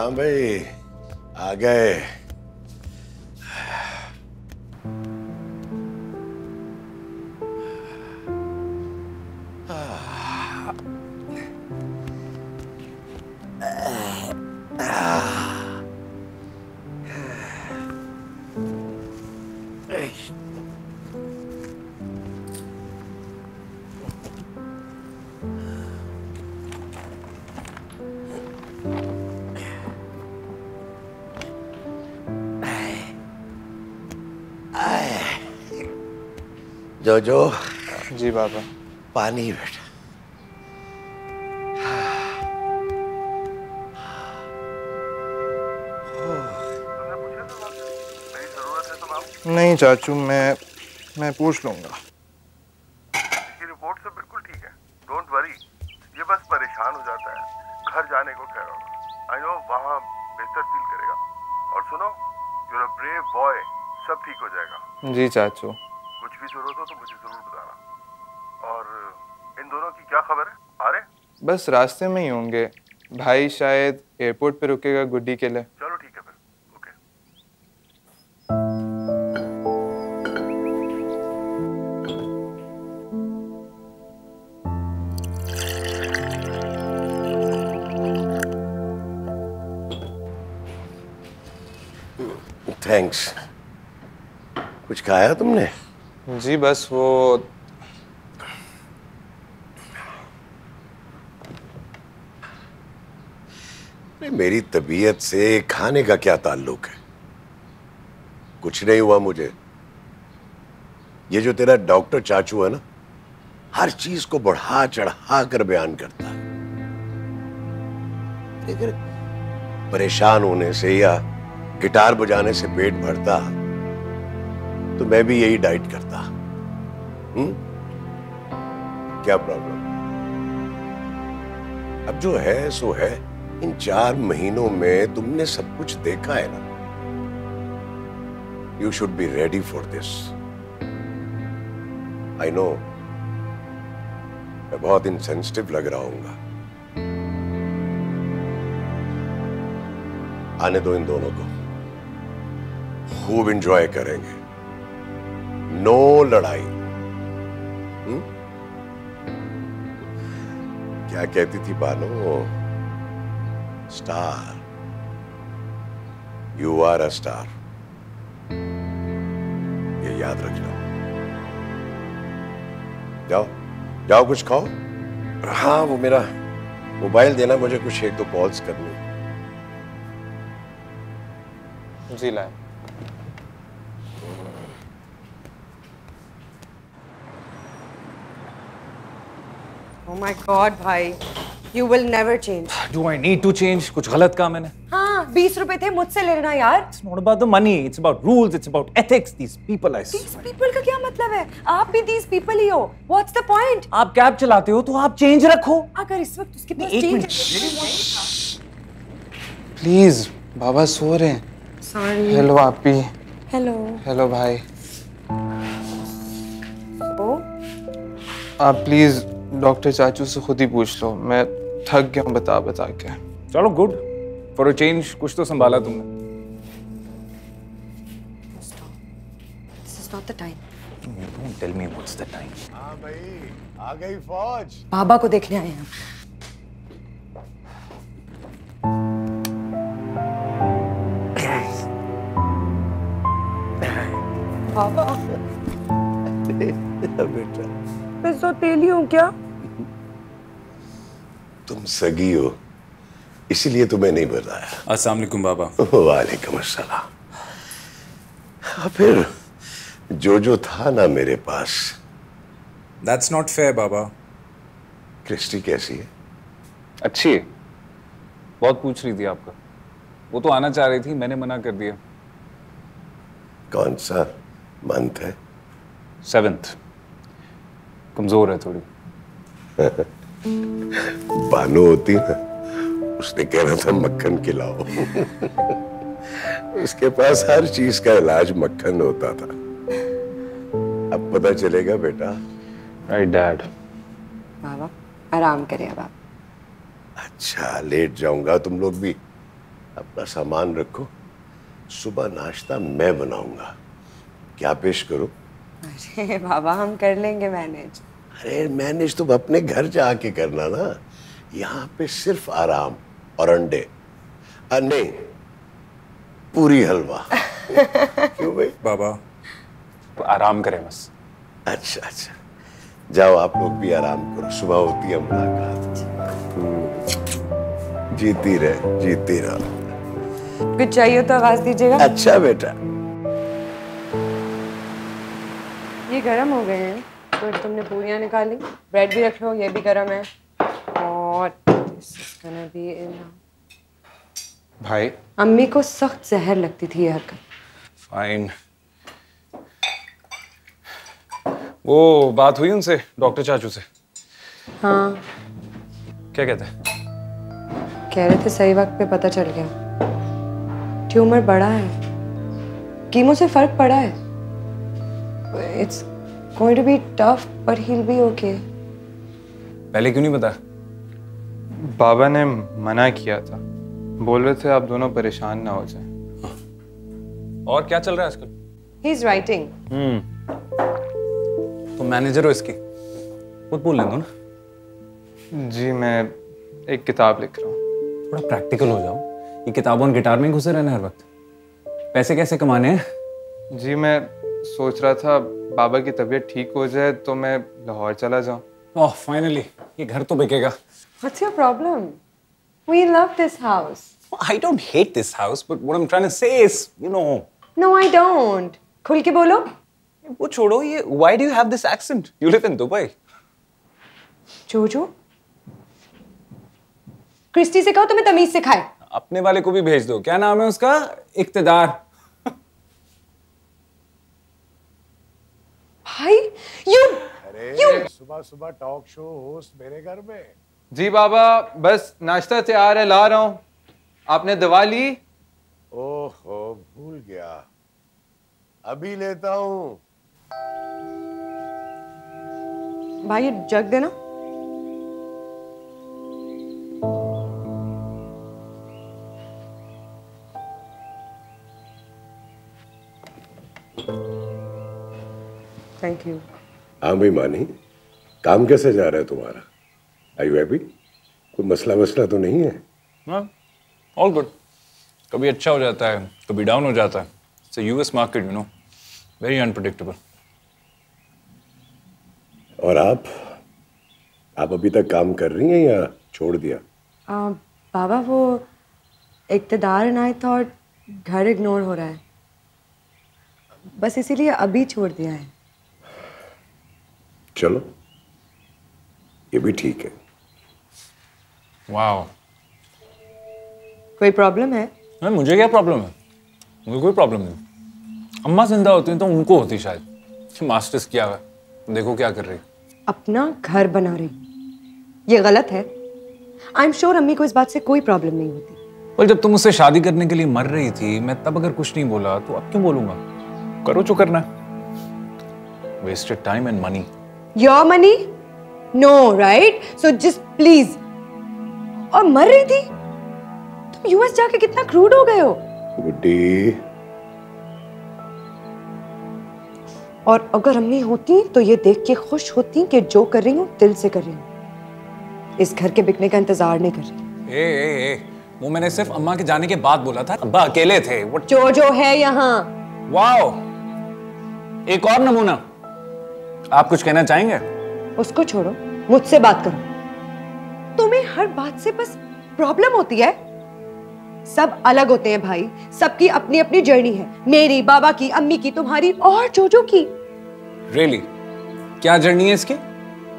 हाँ भाई, आ गए। जो जी बाबा। पानी बेटा। नहीं चाचू, मैं पूछ लूंगा। इसकी रिपोर्ट से बिल्कुल ठीक है, डोंट वरी। ये बस परेशान हो जाता है, घर जाने को कह रहा हूँ। आई नो वहाँ बेहतर फील करेगा। और सुनो, you're a brave boy, सब ठीक हो जाएगा। जी चाचू। कुछ भी जरूरत हो तो मुझे जरूर बताना। और इन दोनों की क्या खबर है, आ रहे? बस रास्ते में ही होंगे। भाई शायद एयरपोर्ट पे रुकेगा गुड्डी के लिए। चलो ठीक है फिर, ओके। थैंक्स। कुछ खाया तुमने? जी बस वो मेरी तबीयत से खाने का क्या ताल्लुक है? कुछ नहीं हुआ मुझे। ये जो तेरा डॉक्टर चाचू है ना, हर चीज को बढ़ा चढ़ा कर बयान करता है। लेकिन परेशान होने से या गिटार बजाने से पेट भरता तो मैं भी यही डाइट करता। क्या प्रॉब्लम? अब जो है सो है। इन 4 महीनों में तुमने सब कुछ देखा है ना। You should be ready for this. I know मैं बहुत इनसेंसिटिव लग रहा हूंगा। आने दो इन दोनों को, खूब एंजॉय करेंगे। नो लड़ाई। क्या कहती थी Bano? Star, you are a star. ये याद रखना। जाओ जाओ, कुछ खाओ। हाँ, वो मेरा मोबाइल देना, मुझे कुछ 1-2 कॉल्स करनी। जी लाए। Oh my God, भाई, you will never change. Do I need to change? कुछ गलत कहा मैंने? हाँ, 20 रुपए थे, मुझसे ले लेना यार। It's not about the money. It's about rules. It's about ethics. These people, I These swear. people का क्या मतलब है? आप भी these people ही हो। What's the point? आप कैब चलाते हो तो आप चेंज रखो। अगर इस वक्त उसके पास एक change मिनट। प्लीज, बाबा सो रहे हैं। Sorry. हेलो आपी। Hello. हेलो भाई। Oh? आप प्लीज डॉक्टर चाचू से खुद ही पूछ लो। मैं थक गया हूँ बता बता के। चलो गुड। फॉर अ चेंज कुछ तो संभाला तुमने। Stop. This is not the time. Don't tell me what's the time. हाँ भाई, आ गई फौज। बाबा को देखने आए हैं। बाबा, बेटा, मैं सौतेली हूँ क्या? तुम सगी हो, इसीलिए तुम्हें नहीं बताया। अस्सलाम वालेकुम बाबा। वालेकुम अस्सलाम। फिर जो था ना मेरे पास। That's not fair बाबा। क्रिस्टी कैसी है? अच्छी है। बहुत पूछ रही थी आपका। वो तो आना चाह रही थी, मैंने मना कर दिया। कौन सा मंथ है? 7th। कमजोर है थोड़ी। बानो होती ना, उसने कहना था मक्खन खिलाओ। उसके पास हर चीज का इलाज मक्खन होता था। अब पता चलेगा बेटा। Right dad. बाबा, आराम करें अब आप। अच्छा, लेट जाऊंगा, तुम लोग भी अपना सामान रखो, सुबह नाश्ता मैं बनाऊंगा। क्या पेश करूं? अरे बाबा, हम कर लेंगे मैनेज। अरे मैनेज तुम अपने घर जाके करना ना, यहाँ पे सिर्फ आराम और अंडे। नहीं, पूरी हलवा। क्यों भाई? बाबा तो आराम करें बस। अच्छा अच्छा, जाओ आप लोग भी आराम करो, सुबह होती है मुलाकात। जीती रहे, जीती रहो। कुछ चाहिए तो आवाज दीजिएगा। अच्छा बेटा। ये गर्म हो गए हैं तो तुमने पूरियां निकाली, ब्रेड भी रख लो, ये भी गर्म है। और भी भाई अम्मी को सख्त जहर लगती थी ये हरकत। फाइन। वो बात हुई उनसे, डॉक्टर चाचू से? हाँ, क्या कहते हैं? कह रहे थे सही वक्त पे पता चल गया, ट्यूमर बड़ा है, कीमो से फर्क पड़ा है। It's going to be tough but he will be okay. पहले क्यों नहीं बताया? बाबा ने मना किया था, बोल रहे थे आप दोनों परेशान ना हो जाएं। और क्या चल रहा है आजकल? He is writing. तो मैनेजर हो इसकी, खुद बोल लेंगे ना। जी मैं एक किताब लिख रहा हूँ। थोड़ा प्रैक्टिकल हो जाओ, ये किताबों और गिटार में ही घुसे रहना हर वक्त। पैसे कैसे कमाने हैं? जी मैं सोच रहा था बाबा की तबीयत ठीक हो जाए तो मैं लाहौर चला जाऊँ। ओह फाइनली, ये घर तो बिकेगा। What's your problem? We love this house. I don't hate this house, but what I'm trying to say is, you know. No, I don't. खुल के बोलो। वो छोड़ो ये, why do you have this accent? You live in Dubai. जोजो, Christie से कहो तुम्हें तमीज सिखाए। अपने वाले को भी भेज दो, क्या नाम है उसका? इक्तदार। भाई, you सुबह सुबह टॉक शो होस्ट मेरे घर में। जी बाबा, बस नाश्ता तैयार है, ला रहा हूँ। आपने दवा ली? ओहो, भूल गया, अभी लेता हूँ। भाई ये जग देना। Thank you. हाँ भाई मानी, काम कैसे जा रहा है तुम्हारा? Are you happy? कोई मसला वसला तो नहीं है? All good. कभी अच्छा हो जाता है, कभी डाउन हो जाता है। It's a US market, you know, very unpredictable. और आप अभी तक काम कर रही हैं या छोड़ दिया? बाबा वो इक्तदार इनायत और घर इग्नोर हो रहा है, बस इसीलिए अभी छोड़ दिया है। चलो, ये भी ठीक है। वाओ। कोई प्रॉब्लम है? नहीं, मुझे क्या प्रॉब्लम है? मुझे कोई प्रॉब्लम नहीं। अम्मा जिंदा होती तो उनको होती शायद। मास्टर्स किया हुआ, देखो क्या कर रही। अपना घर बना रही, ये गलत है। आई एम श्योर अम्मी को इस बात से कोई प्रॉब्लम नहीं होती। और जब तुम मुझसे शादी करने के लिए मर रही थी, मैं तब अगर कुछ नहीं बोला तो अब क्यों बोलूंगा? करो जो करना है। Wasted time and money. Your money? No, right? So just please. और मर रही थी? तुम यूएस जाके कितना क्रूड हो गए हो। गुड्डी। और अगर अम्मी होती तो ये देख के खुश होती कि जो कर रही हूँ दिल से कर रही हूँ, इस घर के बिकने का इंतजार नहीं कर रही। ए, वो मैंने सिर्फ अम्मा के जाने के बाद बोला था। अब्बा अकेले थे। जो है यहाँ। वाओ, एक और नमूना। आप कुछ कहना चाहेंगे? उसको छोड़ो, मुझसे बात करो। तुम्हें हर बात से बस प्रॉब्लम होती है। सब अलग होते हैं भाई, सबकी अपनी अपनी जर्नी है। मेरी, बाबा की, अम्मी की, तुम्हारी और जोजो की। Really? क्या जर्नी है इसकी?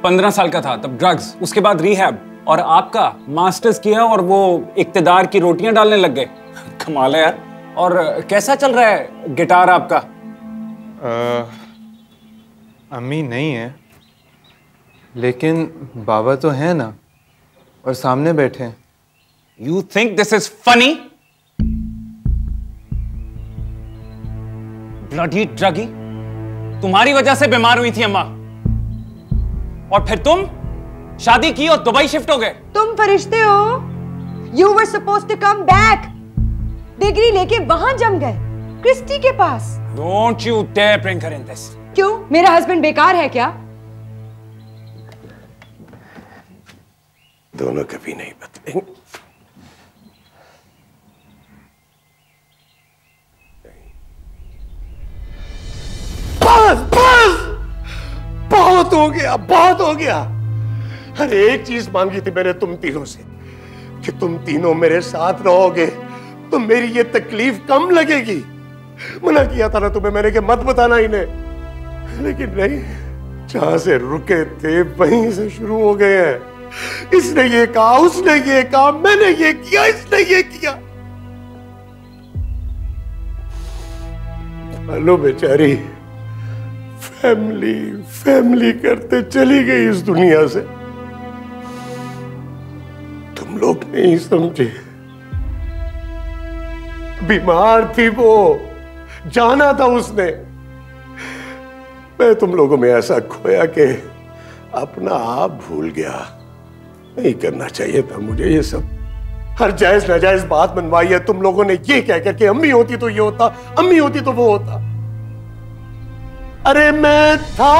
15 साल का था तब ड्रग्स, उसके बाद रिहैब, और आपका मास्टर्स किया और वो इक्तदार की रोटियां डालने लग गए। कमाल है यार। और कैसा चल रहा है गिटार आपका? अम्मी नहीं है, लेकिन बाबा तो है ना, और सामने बैठे हैं। You think this is funny? Bloody druggy! तुम्हारी वजह से बीमार हुई थी अम्मा, और फिर तुम शादी की और दुबई शिफ्ट हो गए। तुम फरिश्ते हो। You were supposed to come back. Degree लेके वहां जम गए, क्रिस्टी के पास। Don't you dare bring her in this. क्यों, मेरा हस्बैंड बेकार है क्या? दोनों कभी नहीं बदलेंगे। बस बस, बहुत हो गया, बहुत हो गया। हर एक चीज मांगी थी मैंने तुम तीनों से कि तुम तीनों मेरे साथ रहोगे तो मेरी ये तकलीफ कम लगेगी। मना किया था ना तुम्हें मैंने कि मत बताना इन्हें, लेकिन नहीं, जहां से रुके थे वहीं से शुरू हो गए हैं। इसने ये कहा, उसने ये कहा, मैंने ये किया, इसने ये किया। हेलो बेचारी, फैमिली फैमिली करते चली गई इस दुनिया से। तुम लोग नहीं समझे, बीमार थी वो, जाना था उसने। मैं तुम लोगों में ऐसा खोया कि अपना आप भूल गया। नहीं करना चाहिए था मुझे ये सब। हर जायज नाजायज बात मनवाई है तुम लोगों ने ये कह करके, अम्मी होती तो ये होता, अम्मी होती तो वो होता। अरे मैं था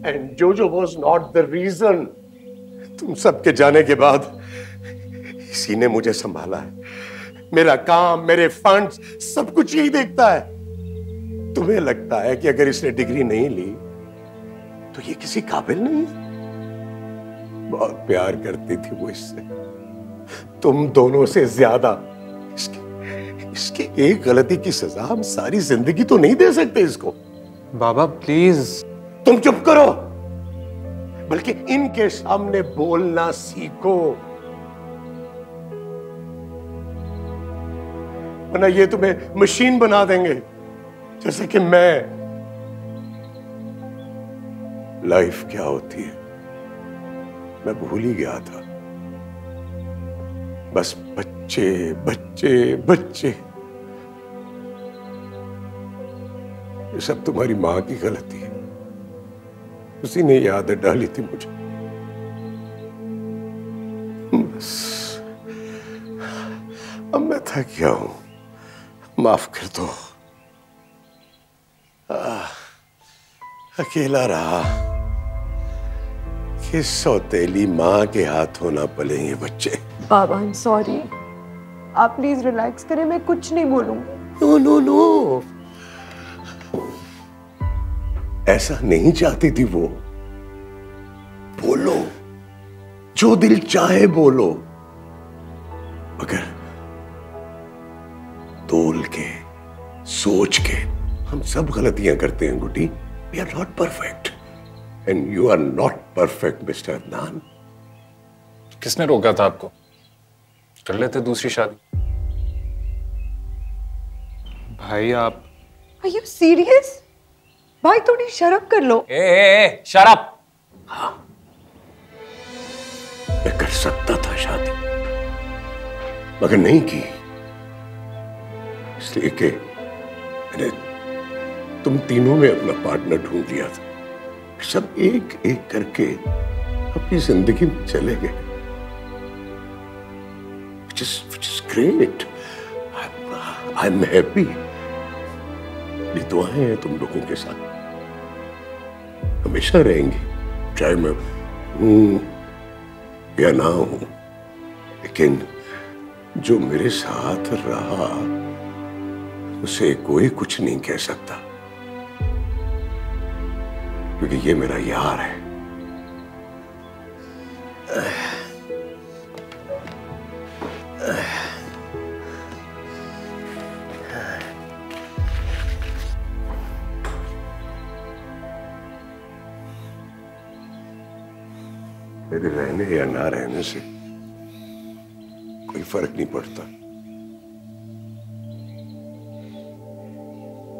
एंड जोजो वॉज नॉट द रीजन। तुम सबके जाने के बाद इसी ने मुझे संभाला है। मेरा काम, मेरे फंड्स, सब कुछ यही देखता है। तुम्हें लगता है कि अगर इसने डिग्री नहीं ली तो ये किसी काबिल नहीं? बहुत प्यार करती थी वो इससे, तुम दोनों से ज्यादा। इसकी एक गलती की सजा हम सारी जिंदगी तो नहीं दे सकते इसको। बाबा प्लीज। तुम चुप करो, बल्कि इनके सामने बोलना सीखो, वरना ये तुम्हें मशीन बना देंगे जैसे कि मैं। लाइफ क्या होती है मैं भूल ही गया था। बस बच्चे बच्चे बच्चे। ये सब तुम्हारी मां की गलती है, उसी ने ये आदत डाली थी मुझे। बस अब मैं थक गया हूं, माफ कर दो। अकेला रहा कि सौतेली मां के हाथों ना पले ये बच्चे। बाबा आई एम सॉरी, आप प्लीज रिलैक्स करें, मैं कुछ नहीं बोलूंगी। नो नो नो, ऐसा नहीं चाहती थी वो। बोलो, जो दिल चाहे बोलो, मगर तोल के, सोच के। हम सब गलतियां करते हैं Guddi. We are not perfect and you are not perfect mister Adnan. किसने रोका था आपको? कर लेते दूसरी शादी। भाई आप। Are you serious? भाई थोड़ी शर्म कर लो। Shut up. मैं कर सकता था शादी, मगर नहीं की, इसलिए कि मैंने तुम तीनों में अपना पार्टनर ढूंढ लिया था। सब एक एक करके अपनी जिंदगी में चले गए, which is great. I'm happy. मेरी दुआएं हैं तुम लोगों के साथ, हमेशा रहेंगी, चाहे मैं हूं या ना हूं। लेकिन जो मेरे साथ रहा उसे कोई कुछ नहीं कह सकता, क्योंकि ये मेरा यार है। मेरे रहने या ना रहने से कोई फर्क नहीं पड़ता।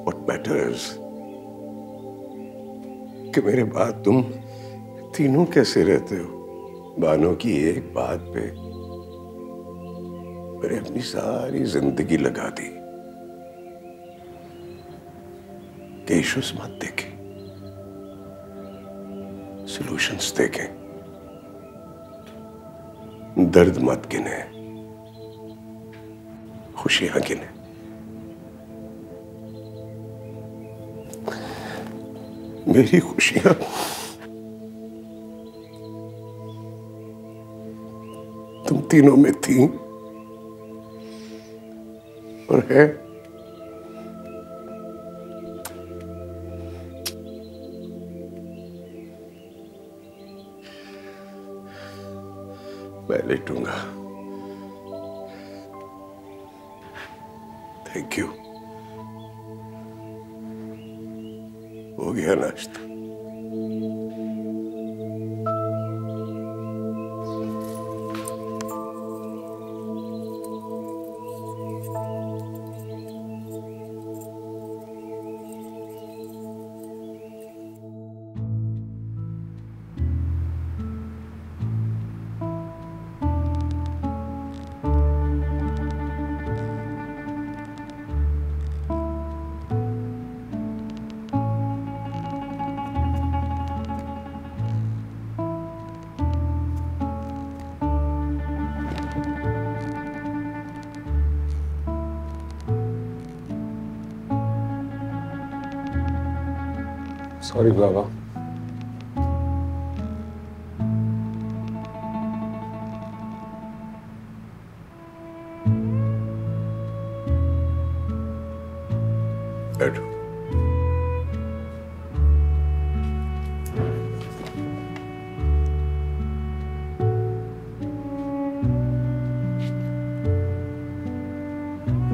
What matters कि मेरे बाद तुम तीनों कैसे रहते हो। बानो की एक बात पे मैंने अपनी सारी जिंदगी लगा दी कि इश्यूज मत देखें, सॉल्यूशंस देखें। दर्द मत गिने, खुशियां गिने। मेरी खुशियां तुम तीनों में थी और है। मैं लेटूंगा। Thank you. हो गया नाश्ता? सॉरी बाबा। बैठो।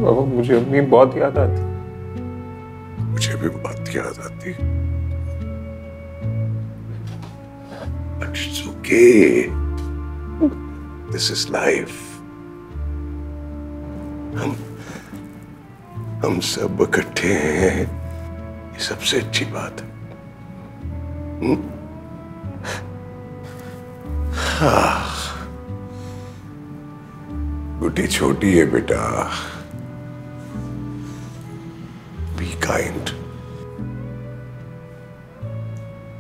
बाबा मुझे अपनी बहुत याद आती। मुझे भी बहुत याद आती। It's okay. This is life. हम सब इकट्ठे हैं, ये सबसे अच्छी बात है। हाँ, गुड्डी छोटी है बेटा। Be kind.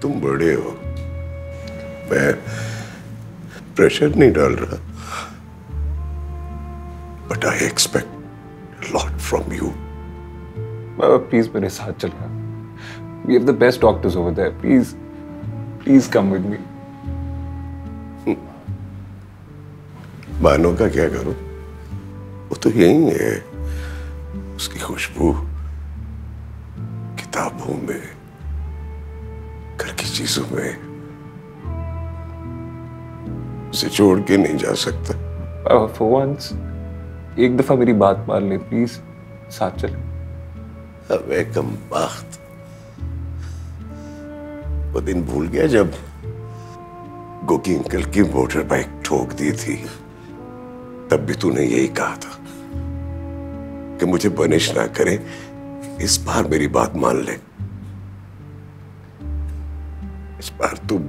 तुम बड़े हो, मैं प्रेशर नहीं डाल रहा, but I expect lot from you. Baba please मेरे साथ चलना। We have the best doctors over there. Please, please come with me. Bano का क्या करूं? वो तो यही है, उसकी खुशबू किताबों में, घर की चीजों में, उसे छोड़ के नहीं जा सकता। For once, एक दफा मेरी बात मान ले प्लीज, साथ चले। अबे कमबख्त, वो दिन भूल गया जब गोकी अंकल की मोटर बाइक ठोक दी थी? तब भी तूने यही कहा था कि मुझे पनिश ना करे, इस बार मेरी बात मान ले। इस बार तू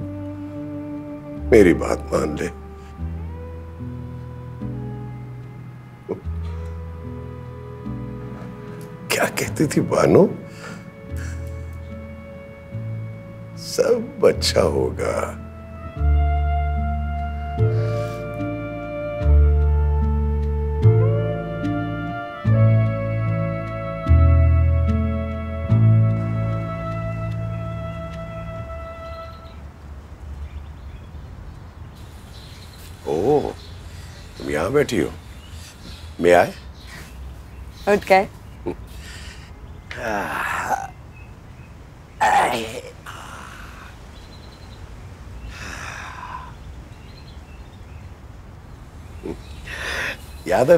मेरी बात मान ले। क्या कहती थी बानो? सब अच्छा होगा। ओह, तुम यहां बैठी हो? मैं आए? उठ गए? याद है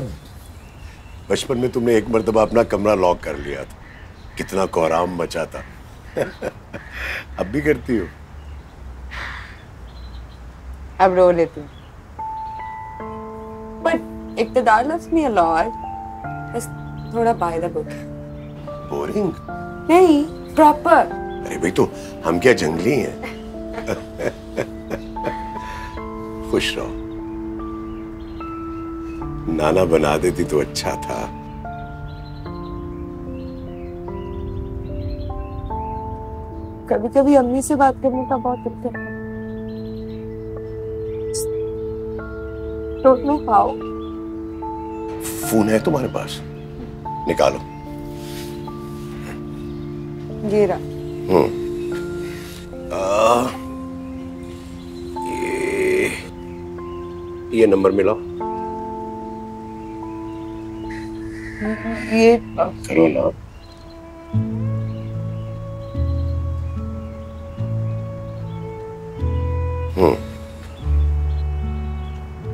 बचपन में तुमने एक मर्तबा अपना कमरा लॉक कर लिया था, कितना कोहराम मचा था। अब भी करती हो? अब रो लेती हूँ। But Iqtidar loves me a lot. बस थोड़ा by the book है। बोरिंग? नहीं, प्रॉपर। अरे भाई तो हम क्या जंगली हैं? खुश रहो। नाना बना देती तो अच्छा था। कभी कभी अम्मी से बात करने का बहुत दिल करता है। Don't know how. फोन है तुम्हारे पास? निकालो। ये रहा। ये नंबर मिला। ये करो ना।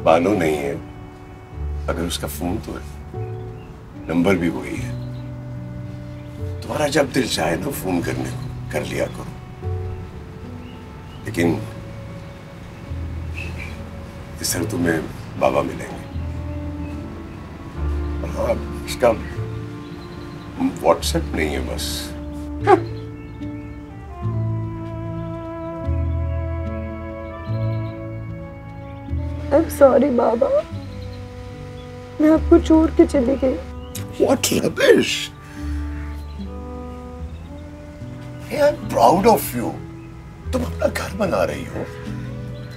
बानो नहीं है, अगर उसका फोन तो है, नंबर भी वही है। तुम्हारा जब दिल चाहे ना फोन करने को कर लिया करो, लेकिन इस तरह तुम्हें बाबा मिलेंगे। और हाँ, इसका व्हाट्सएप नहीं है बस। I'm sorry बाबा, मैं आपको छोड़ के चली गई। What rubbish! Hey, I'm proud of you. तुम अपना घर बना रही हो,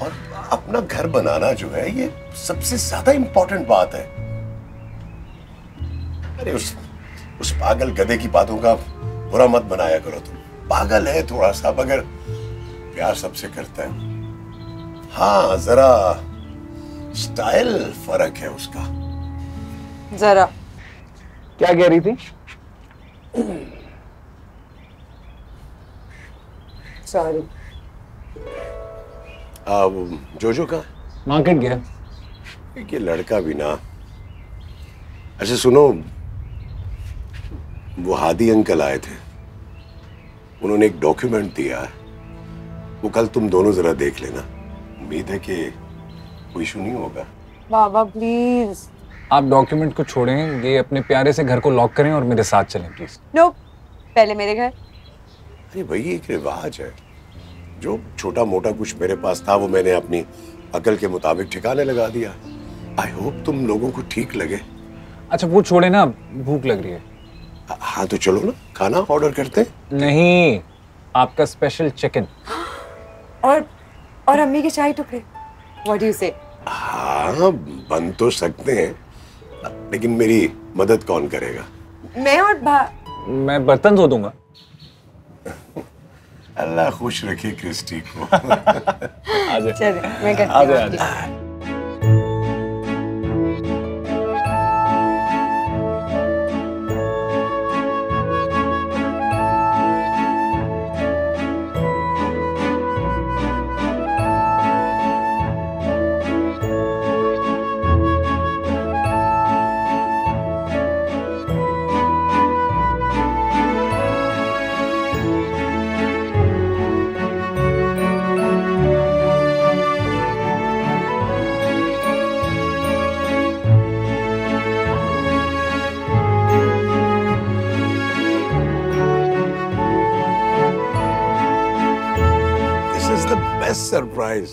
और अपना घर बनाना जो है ये सबसे ज्यादा इंपॉर्टेंट बात है। अरे उस पागल गधे की बातों का बुरा मत बनाया करो तुम। पागल है थोड़ा सा, मगर प्यार सबसे करता है। हाँ, जरा स्टाइल फर्क है उसका। जरा। क्या कह रही थी? सॉरी। जोजो कहाँ? मार्केट गया। ये लड़का भी ना। अच्छा सुनो, वो हादी अंकल आए थे, उन्होंने एक डॉक्यूमेंट दिया है, वो कल तुम दोनों जरा देख लेना। उम्मीद है कि कोई इशू नहीं होगा। बाबा प्लीज। आप डॉक्यूमेंट को छोड़ें, ये अपने प्यारे से घर को लॉक करें और मेरे साथ चलें प्लीज। नो, पहले मेरे घर। अरे भाई, एक रिवाज है। जो छोटा मोटा कुछ मेरे पास था वो मैंने अपनी अकल के मुताबिक ठिकाने लगा दिया। आई होप तुम लोगों को ठीक लगे। अच्छा वो छोड़े ना, भूख लग रही है। हाँ तो चलो ना, खाना ऑर्डर करते हैं। नहीं, आपका स्पेशल चिकन। और अम्मी के चाय टुकड़े। What do you say? हाँ, बन तो सकते हैं, लेकिन मेरी मदद कौन करेगा? मैं और मैं बर्तन धो दूंगा। अल्लाह खुश रखे क्रिस्टी को। चले, मैं करती हूँ। सरप्राइज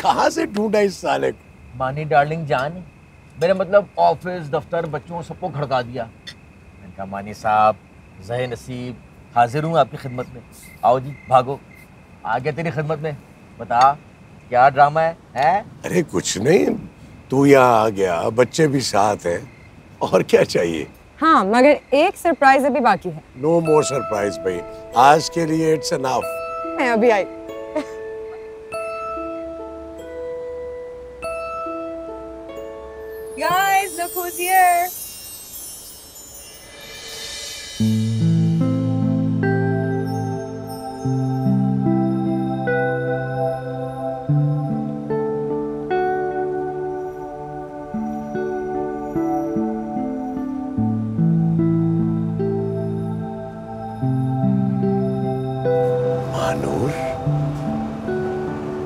कहां से ढूंढा इस साले को? मानी डार्लिंग जान, मेरा मतलब ऑफिस दफ्तर बच्चों सबको खड़का दिया। मैंने कहा मानी साहब, ज़हे नसीब, हाजिर हूँ आपकी खिदमत में। आओ जी, भागो, आ गया तेरी खिदमत में। बता क्या ड्रामा है? अरे कुछ नहीं, तू यहाँ आ गया, बच्चे भी साथ हैं, और क्या चाहिए? हाँ, मगर एक सरप्राइज अभी बाकी है। नो मोर सरप्राइज भाई, आज के लिए इट्स एनफ। मैं अभी आई। Guys, look who's here.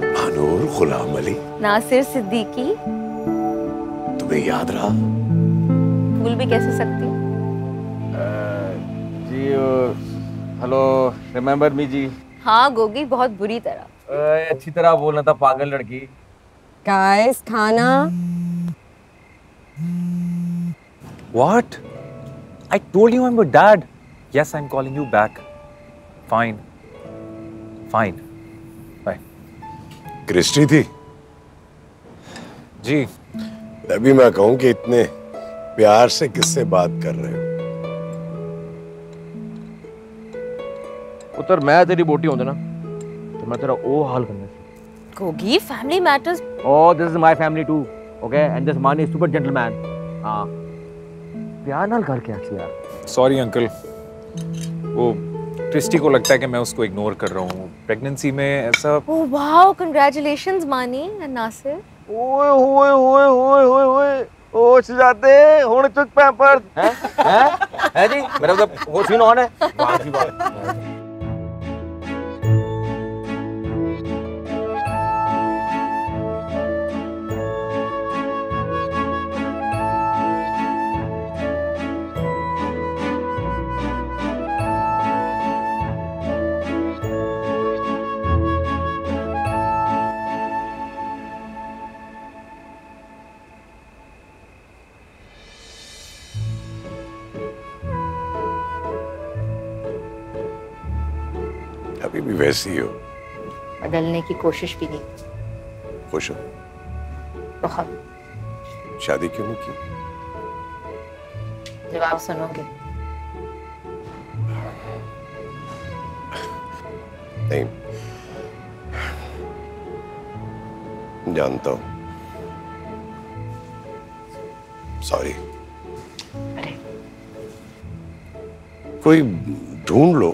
Manur Ghulam Ali, Nasir Siddiqui. तुम्हें याद रहा? भूल भी कैसे सकती? जी हेलो, रिमेम्बर मी जी? हाँ गोगी, बहुत बुरी तरह। अच्छी तरह बोलना था पागल लड़की। Guys, खाना। What? I told you I'm your dad. Yes, I'm calling you back. Fine. Fine. Bye. Christy थी? जी तभी मैं कहूं कि इतने प्यार से किससे बात कर रहे हो। उतर मैं तेरी बोटी होंदा ना तो मैं तेरा ओ हाल करना सी। Gogi, family matters. Oh, this is my family too. Okay, and this man is super gentleman. हाँ प्यार नाल कर क्या यार। सॉरी अंकल, वो क्रिस्टी को लगता है कि मैं उसको इग्नोर कर रहा हूँ। प्रेगनेंसी में ऐसा। ओह वाओ, कांग्रेचुलेशंस मानी एंड नासिर। ओए ओए ओए ओए ओए ओए होश जाते हुण चुक पैंपर हैं जी मेरा मतलब वो सीन ऑन है। वाह जी वाह। अभी भी वैसी हो। बदलने की कोशिश भी नहीं। खुश हो? बहुत। शादी क्यों नहीं की? जवाब सुनोगे? नहीं, जानता हूं। सॉरी। अरे कोई ढूंढ लो,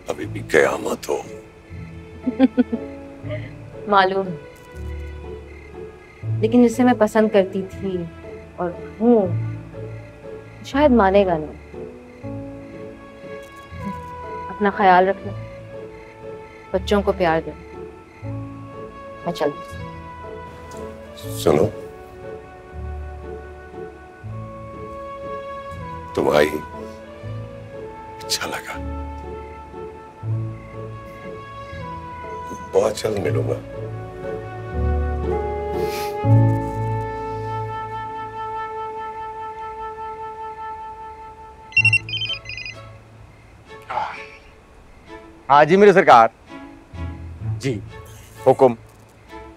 अभी भी कयामत हो। मालूम, लेकिन जिसे मैं पसंद करती थी और हूँ शायद मानेगा नहीं। अपना ख्याल रखना, बच्चों को प्यार दे। मैं चलती। सुनो, तुम आई, अच्छा लगा। बहुत जल्द मिलूंगा। हाँ जी मेरी सरकार। जी हुक्म।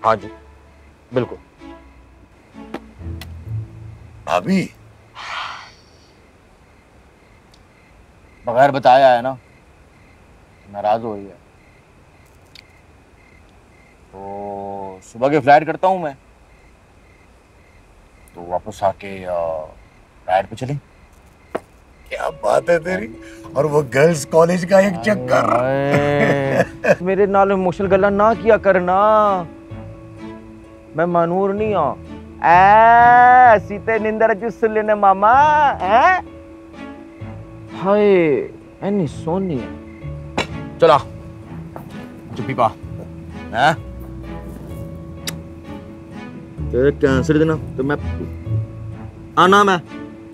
हाँ जी बिल्कुल। अभी बगैर बताया है ना, नाराज हो रही है। तो सुबह की फ्लाइट करता हूँ मैं, तो वापस आके राइड पे चलें। क्या बात है तेरी। और वो गर्ल्स कॉलेज का एक चक्कर। मेरे नाल इमोशनल गल्ला ना किया करना, मैं मनूर नहीं हाँ। ऐसी ते निंदर चुस लेने मामा है। हाय एनी सोनी चला चुप्पी पा हैं। तेरे कैंसर देना तो मैं आना, मैं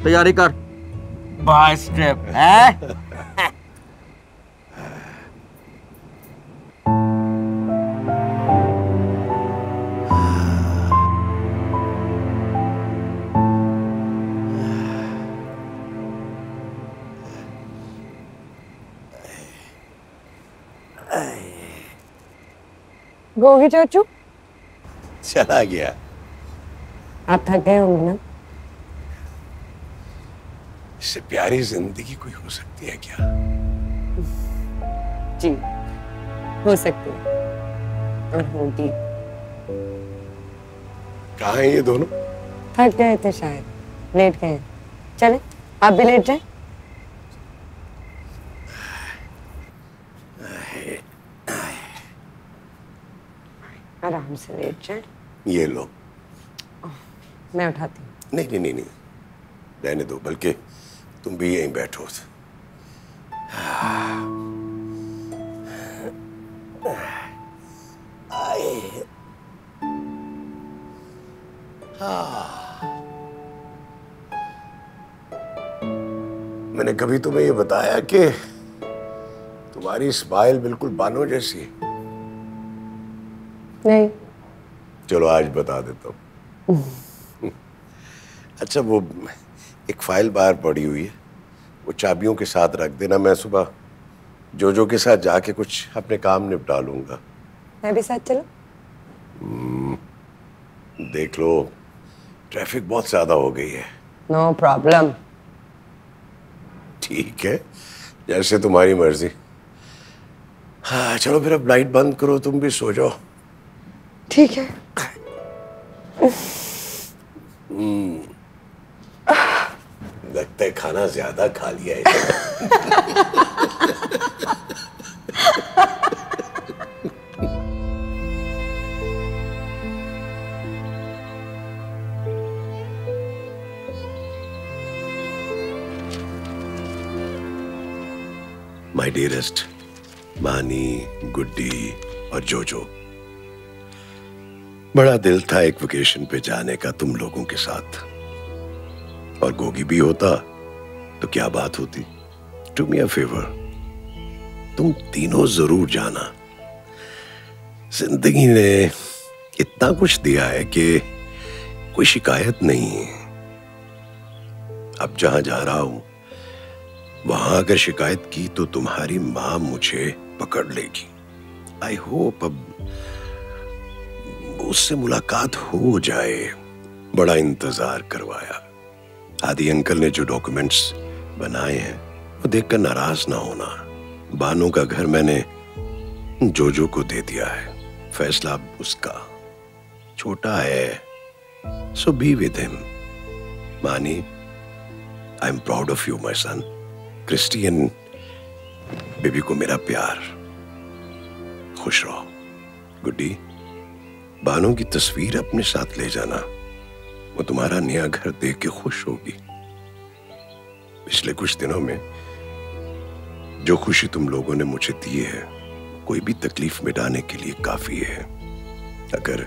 तैयारी कर बाय स्टेप है। गोगी चाचू, चला गया। आप थक गए होंगे ना? इससे प्यारी जिंदगी कोई हो सकती है क्या? जी हो सकती है और होगी। कहाँ हैं ये दोनों? थक गए थे शायद, लेट गए। चले आप भी लेट जाए। आराम से लेट जाए। ये लो। मैं उठाती हूँ। नहीं नहीं नहीं नहीं, रहने दो, बल्कि तुम भी यहीं बैठो। मैंने कभी तुम्हें ये बताया कि तुम्हारी स्माइल बिल्कुल बानो जैसी है? नहीं। चलो आज बता देता हूँ। अच्छा, वो एक फाइल बाहर पड़ी हुई है, वो चाबियों के साथ रख देना। मैं सुबह जोजो के साथ जाके कुछ अपने काम निपटा लूंगा। मैं भी साथ चलूं? देख लो, ट्रैफिक बहुत ज्यादा हो गई है। No problem. ठीक है, जैसे तुम्हारी मर्जी। हाँ चलो फिर अब लाइट बंद करो, तुम भी सो जाओ। ठीक है। लगता है खाना ज्यादा खा लिया है। माय डियरेस्ट मानी, गुड्डी और जोजो, बड़ा दिल था एक वेकेशन पे जाने का तुम लोगों के साथ, और गोगी भी होता तो क्या बात होती। डू मी अ फेवर, तुम तीनों जरूर जाना। जिंदगी ने इतना कुछ दिया है कि कोई शिकायत नहीं है। अब जहां जा रहा हूं वहां अगर शिकायत की तो तुम्हारी मां मुझे पकड़ लेगी। आई होप अब उससे मुलाकात हो जाए। बड़ा इंतजार करवाया। आदि अंकल ने जो डॉक्यूमेंट्स बनाए हैं वो देखकर नाराज ना होना। बानो का घर मैंने जोजो को दे दिया है। फैसला अब उसका। छोटा है, सो B with him. Maani, I am proud of you my son. Christian baby को मेरा प्यार। खुश रहो। गुड्डी, बानो की तस्वीर अपने साथ ले जाना, वो तुम्हारा नया घर देख के खुश होगी। पिछले कुछ दिनों में जो खुशी तुम लोगों ने मुझे दी है, कोई भी तकलीफ मिटाने के लिए काफी है। अगर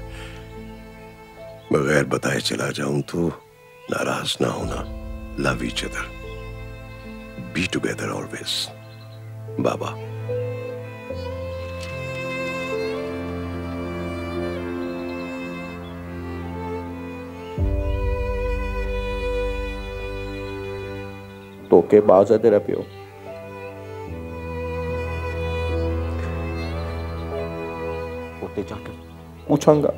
बगैर बताए चला जाऊं तो नाराज ना होना। Love each other, be together always. बाबा। धोखेबाज है तेरा प्यो। उत्ते जाकर पूछांगा